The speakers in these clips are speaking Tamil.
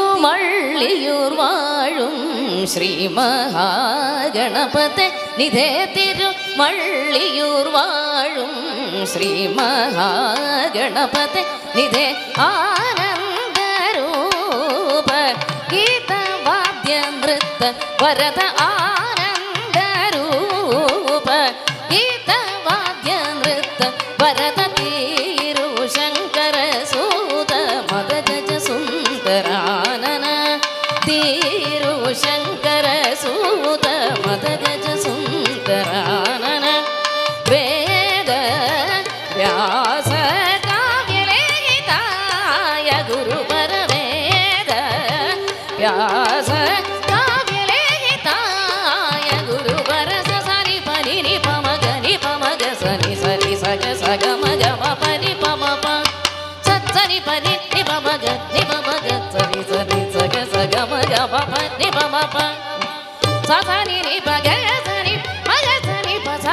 திருமள்ளியூர் வாழும் ஸ்ரீ மகாகணபதே நிதே திருமள்ளியூர் வாழும் ஸ்ரீ மகாகணபதே நிதே ஆனந்த ரூப கீத வாத்திய நிருத்த வரத ஆனந்த ரூப கீத வாத்திய நிருத்த வரத தீரு சங்கர சூத மத கஜ சுந்தரானன தீரு சங்கர சூத மத கஜ சுந்தரானன வேத வியாச காவ்யலேகிதாய குருபர வேத வியாச காவ்யலேகிதாய குருபர சரி பனி நி பமக சனி சரி சக சக மக பனி பம ப சரி பனி நி பமக சரி சரி சக சக மக பனி பம ப சனி நி பக சரி மக சரி ப ச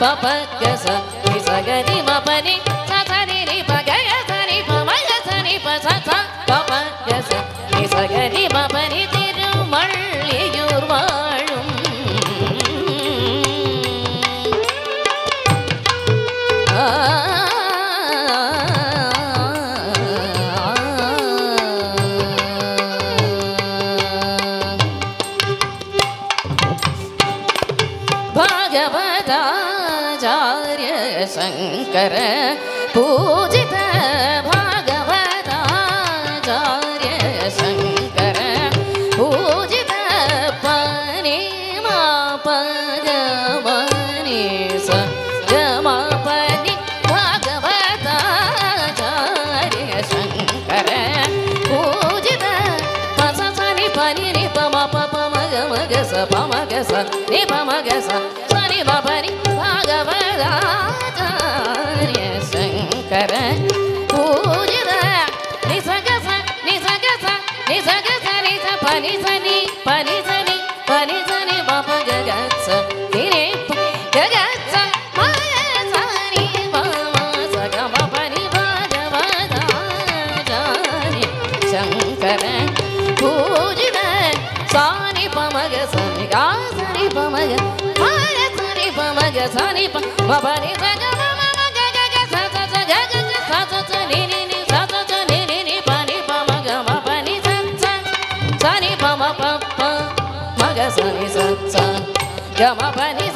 ப ப க ச நி சக நி ம பனி சனி நி பக சரி ப மக சரி ப ச ப ப க ச நி சக நி ம பனி திருமள்ளியூர் வாழும் भागवताचार्य शंकर पूजित भागवताचार्य शंकर पूजित पनी मा पगमनी स गमा पनी भागवताचार्य शंकर पूजित पसनि पनी नि पम पम मग मग स पम ग स नि पम ग स सनि म पनि भागवताचार्य शंकर पूजित नि स ग स नि स ग स नि स ग स नि स पनि सनि पनि सनि पनि सनि म प ग ग स नि रे प ग ग स म ग स नि प म स ग म पनि भागवताचार्य शंकर पूजित सानि पमग सनि गा सनि पमग मग सनि पमग सनि प म पनि स ग म म ग ग ग स स स ग ग ग स स स नि नि नि स स स नि नि नि पनि पमग म पनि स स सनि प म प प मग सनि स स ग म पनि